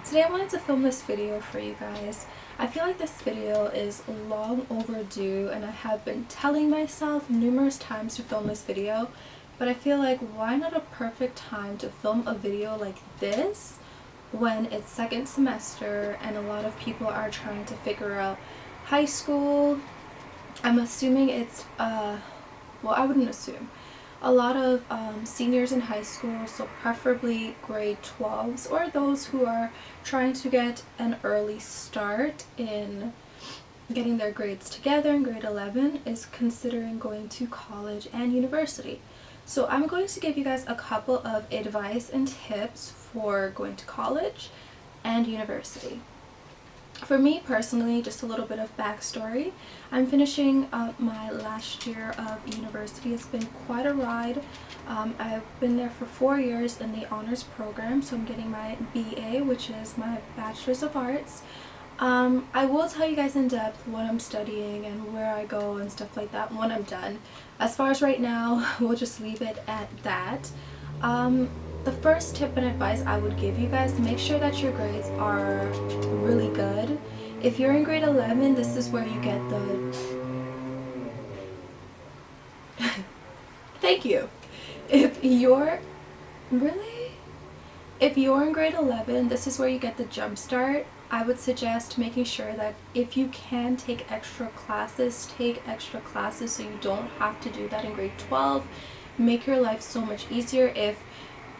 Today I wanted to film this video for you guys. I feel like this video is long overdue and I have been telling myself numerous times to film this video, but I feel like why not a perfect time to film a video like this when it's second semester and a lot of people are trying to figure out high school. I'm assuming it's, well, I wouldn't assume. A lot of seniors in high school, so preferably grade 12s or those who are trying to get an early start in getting their grades together in grade 11 is considering going to college and university. So I'm going to give you guys a couple of advice and tips for going to college and university. For me personally, just a little bit of backstory. I'm finishing up my last year of university. It's been quite a ride. I've been there for 4 years in the honors program, so I'm getting my BA, which is my Bachelor's of Arts. I will tell you guys in depth what I'm studying and where I go and stuff like that when I'm done. As far as right now, we'll just leave it at that. The first tip and advice I would give you guys, make sure that your grades are really good. If you're in grade 11, this is where you get the thank you. If you're in grade 11, this is where you get the jump start. I would suggest making sure that if you can take extra classes, take extra classes so you don't have to do that in grade 12. Make your life so much easier. If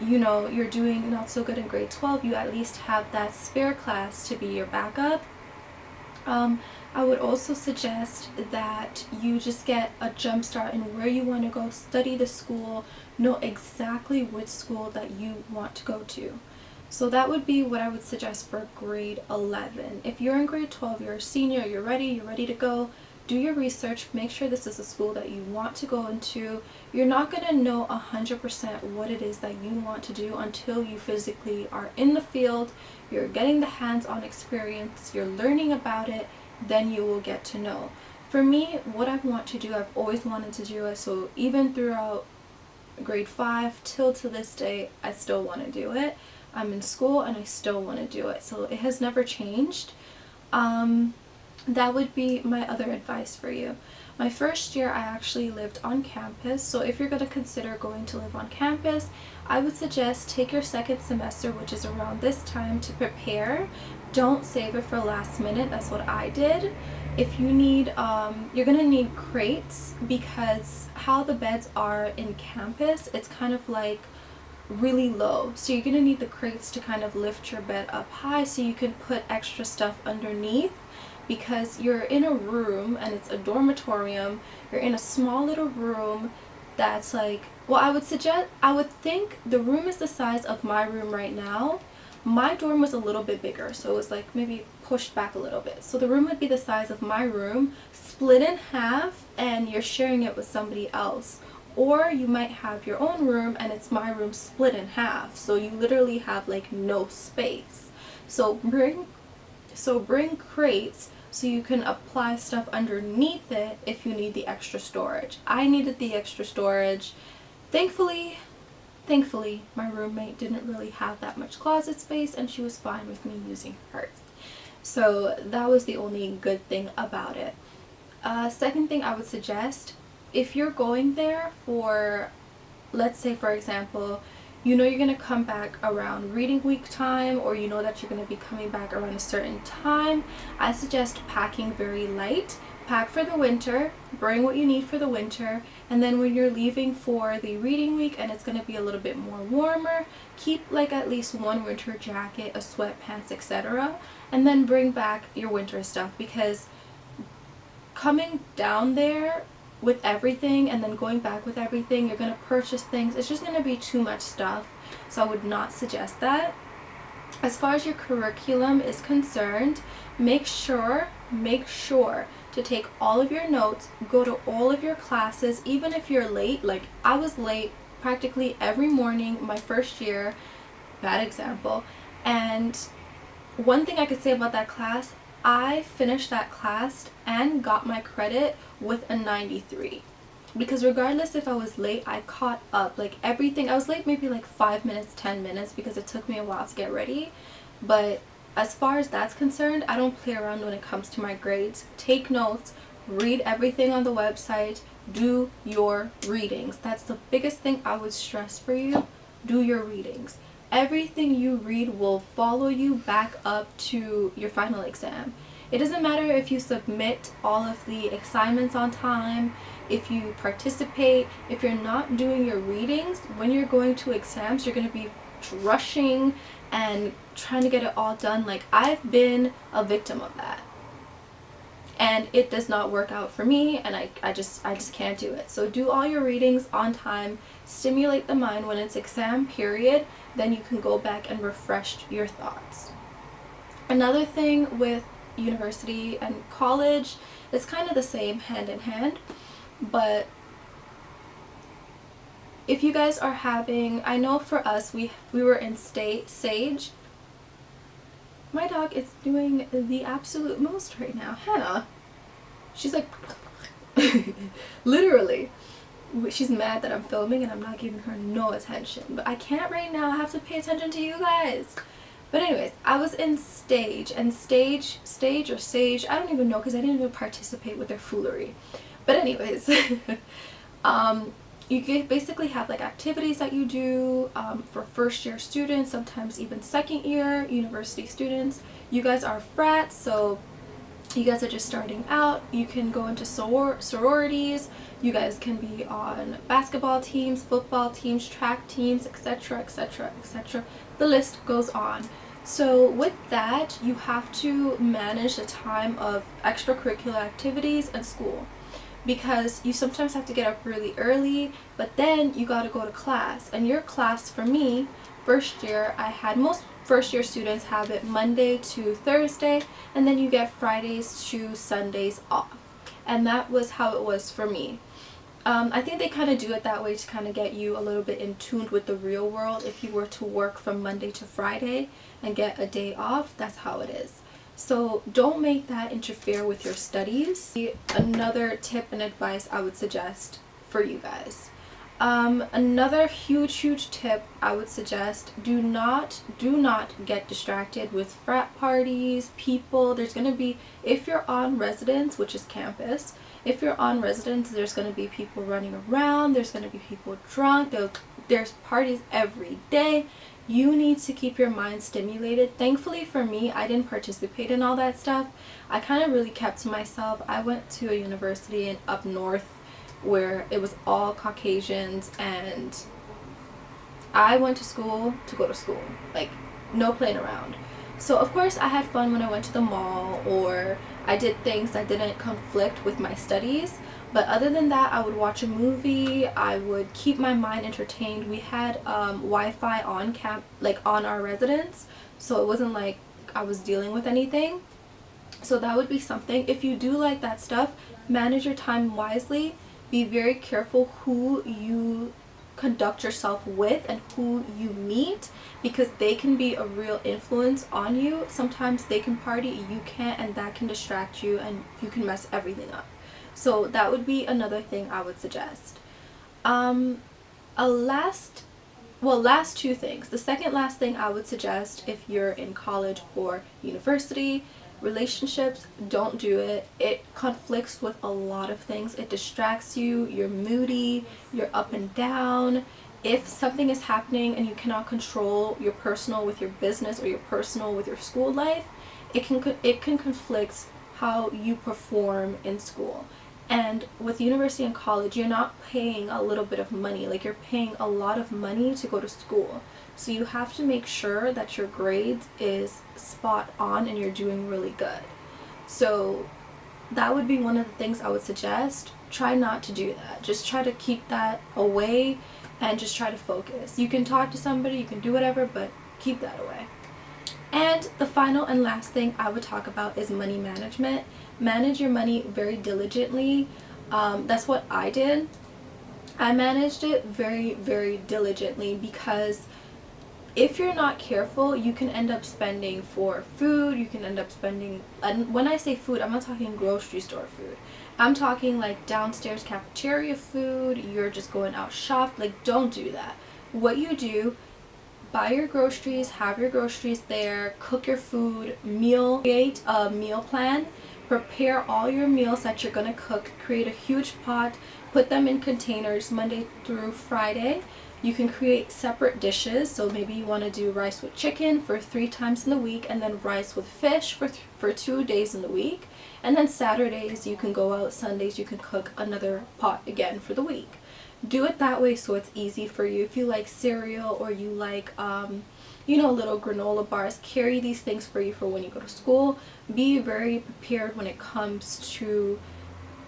you know you're doing not so good in grade 12, you at least have that spare class to be your backup. I would also suggest that you just get a jump start in where you want to go, study the school, know exactly which school that you want to go to. So that would be what I would suggest for grade 11. If you're in grade 12, you're a senior, you're ready to go, do your research, make sure this is a school that you want to go into. You're not going to know 100% what it is that you want to do until you physically are in the field, you're getting the hands-on experience, you're learning about it, then you will get to know. For me, what I want to do, I've always wanted to do it, so even throughout grade 5 till to this day, I still want to do it. I'm in school and I still want to do it, so it has never changed. That would be my other advice for you. My first year I actually lived on campus, so if you're going to consider going to live on campus, I would suggest take your second semester, which is around this time, to prepare. Don't save it for last minute. That's what I did. If you need, you're going to need crates, because how the beds are in campus, it's kind of like really low, so you're going to need the crates to kind of lift your bed up high so you can put extra stuff underneath. Because you're in a room and it's a dormitorium, you're in a small little room that's like, well, I would think the room is the size of my room right now. My dorm was a little bit bigger, so it was like maybe pushed back a little bit. So the room would be the size of my room, split in half, and you're sharing it with somebody else. Or you might have your own room and it's my room split in half, so you literally have like no space. So bring crates so you can apply stuff underneath it if you need the extra storage. I needed the extra storage. Thankfully, my roommate didn't really have that much closet space and she was fine with me using hers. So that was the only good thing about it. Second thing I would suggest, if you're going there for, let's say for example, you know you're going to come back around reading week time, or you know that you're going to be coming back around a certain time, I suggest packing very light. Pack for the winter, bring what you need for the winter, and then when you're leaving for the reading week and it's going to be a little bit more warmer, keep like at least one winter jacket, a sweatpants, etc. and then bring back your winter stuff, because coming down there with everything and then going back with everything, you're going to purchase things, it's just going to be too much stuff, so I would not suggest that. As far as your curriculum is concerned, make sure to take all of your notes, go to all of your classes, even if you're late. Like I was late practically every morning my first year, bad example, and one thing I could say about that class, I finished that class and got my credit with a 93, because regardless if I was late, I caught up. Like everything, I was late maybe like 5 minutes, 10 minutes, because it took me a while to get ready, but as far as that's concerned, I don't play around when it comes to my grades. Take notes, read everything on the website, do your readings. That's the biggest thing I would stress for you. Do your readings. Everything you read will follow you back up to your final exam. It doesn't matter if you submit all of the assignments on time, if you participate, if you're not doing your readings, when you're going to exams, you're going to be rushing and trying to get it all done. Like, I've been a victim of that. And it does not work out for me, and I just can't do it. So do all your readings on time, stimulate the mind. When it's exam period, then you can go back and refresh your thoughts. Another thing with university and college, it's kind of the same, hand in hand, but if you guys are having, I know for us, we were in Sage. My dog is doing the absolute most right now. Hannah, she's like literally, she's mad that I'm filming and I'm not giving her no attention, but I can't right now. I have to pay attention to you guys. But anyways, I was in Sage, and Sage or Sage, I don't even know because I didn't even participate with their foolery. But anyways, you basically have like activities that you do for first year students, sometimes even second year university students. You guys are frats, so you guys are just starting out. You can go into sororities. You guys can be on basketball teams, football teams, track teams, etc., etc., etc. The list goes on. So with that, you have to manage the time of extracurricular activities and school, because you sometimes have to get up really early, but then you got to go to class. And your class, for me, first year, I had, most first year students have it Monday to Thursday, and then you get Fridays to Sundays off. And that was how it was for me. I think they kind of do it that way to kind of get you a little bit in tune with the real world. If you were to work from Monday to Friday and get a day off, that's how it is. So don't make that interfere with your studies. Another tip and advice I would suggest for you guys. Another huge tip I would suggest, do not get distracted with frat parties, people. There's going to be, if you're on residence, which is campus, if you're on residence, there's going to be people running around, there's going to be people drunk, there's parties every day. You need to keep your mind stimulated. Thankfully for me, I didn't participate in all that stuff. I kind of really kept to myself. I went to a university up north where it was all Caucasians, and I went to school to go to school, like no playing around. So of course I had fun when I went to the mall, or I did things that didn't conflict with my studies. But other than that, I would watch a movie, I would keep my mind entertained. We had Wi-Fi on like on our residence, so it wasn't like I was dealing with anything. So that would be something. If you do like that stuff, manage your time wisely. Be very careful who you conduct yourself with and who you meet, because they can be a real influence on you. Sometimes they can party, you can't, and that can distract you and you can mess everything up. So that would be another thing I would suggest. Last two things. The second last thing I would suggest, if you're in college or university, relationships, don't do it. It conflicts with a lot of things. It distracts you, you're moody, you're up and down. If something is happening and you cannot control your personal with your business or your personal with your school life, it can conflict how you perform in school. And with university and college, you're not paying a little bit of money, like you're paying a lot of money to go to school. So you have to make sure that your grades is spot on and you're doing really good. So that would be one of the things I would suggest. Try not to do that. Just try to keep that away and just try to focus. You can talk to somebody, you can do whatever, but keep that away. And the final and last thing I would talk about is money management. Manage your money very diligently. That's what I did. I managed it very diligently, because if you're not careful, you can end up spending for food, you can end up spending, and when I say food, I'm not talking grocery store food. I'm talking like downstairs cafeteria food, you're just going out shop. Like, don't do that. What you do, buy your groceries, have your groceries there, cook your food, create a meal plan, prepare all your meals that you're gonna cook, create a huge pot, put them in containers Monday through Friday. You can create separate dishes, so maybe you want to do rice with chicken for 3 times in the week, and then rice with fish for 2 days in the week, and then Saturdays you can go out, Sundays you can cook another pot again for the week. Do it that way so it's easy for you. If you like cereal or you like you know, little granola bars, carry these things for you for when you go to school. Be very prepared when it comes to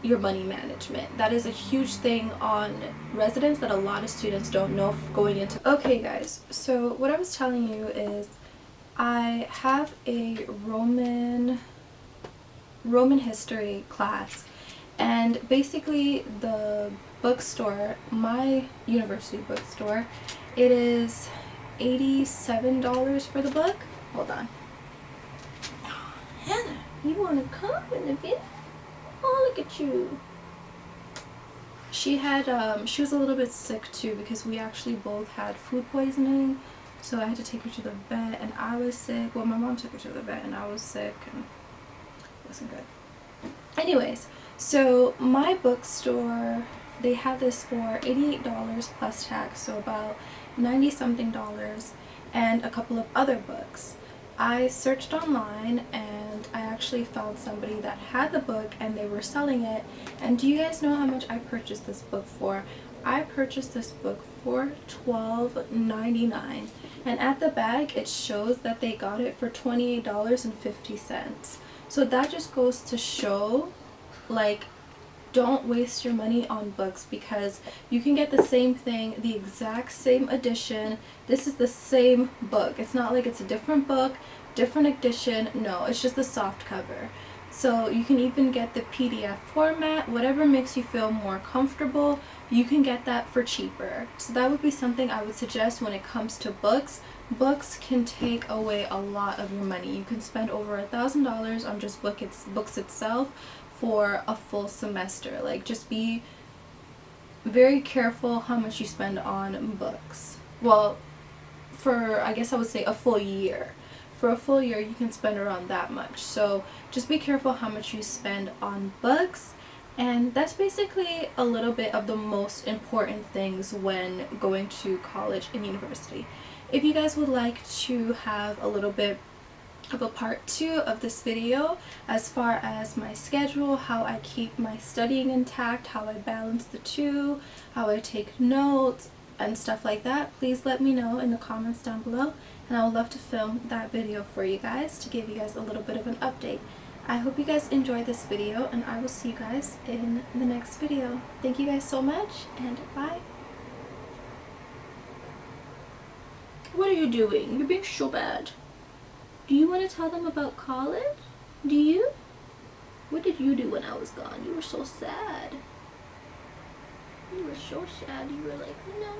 your money management. That is a huge thing on residence that a lot of students don't know going into. Okay guys, so what I was telling you is I have a Roman history class, and basically the bookstore, my university bookstore, it is $87 for the book. Hold on. Hannah, you want to come in the video? Oh, look at you. She was a little bit sick too, because we actually both had food poisoning, so I had to take her to the vet, and I was sick. Well, my mom took her to the vet and I was sick and it wasn't good. Anyways, so my bookstore, they have this for $88 plus tax, so about 90 something dollars, and a couple of other books. I searched online and I actually found somebody that had the book and they were selling it. And do you guys know how much I purchased this book for? I purchased this book for $12.99, and at the back it shows that they got it for $28.50. So that just goes to show, like, don't waste your money on books, because you can get the same thing, the exact same edition. This is the same book. It's not like it's a different book, different edition. No, it's just the soft cover. So you can even get the PDF format, whatever makes you feel more comfortable. You can get that for cheaper. So that would be something I would suggest when it comes to books. Books can take away a lot of your money. You can spend over $1,000 on just books itself for a full semester. Like, just be very careful how much you spend on books. Well, for, I guess I would say, a full year. For a full year you can spend around that much. So just be careful how much you spend on books. And that's basically a little bit of the most important things when going to college and university. If you guys would like to have a little bit of a part 2 of this video as far as my schedule, how I keep my studying intact, how I balance the two, how I take notes and stuff like that, please let me know in the comments down below, and I would love to film that video for you guys to give you guys a little bit of an update. I hope you guys enjoyed this video, and I will see you guys in the next video. Thank you guys so much, and bye. What are you doing? You're being so bad. Do you want to tell them about college? Do you? What did you do when I was gone? You were so sad. You were so sad. You were like, no.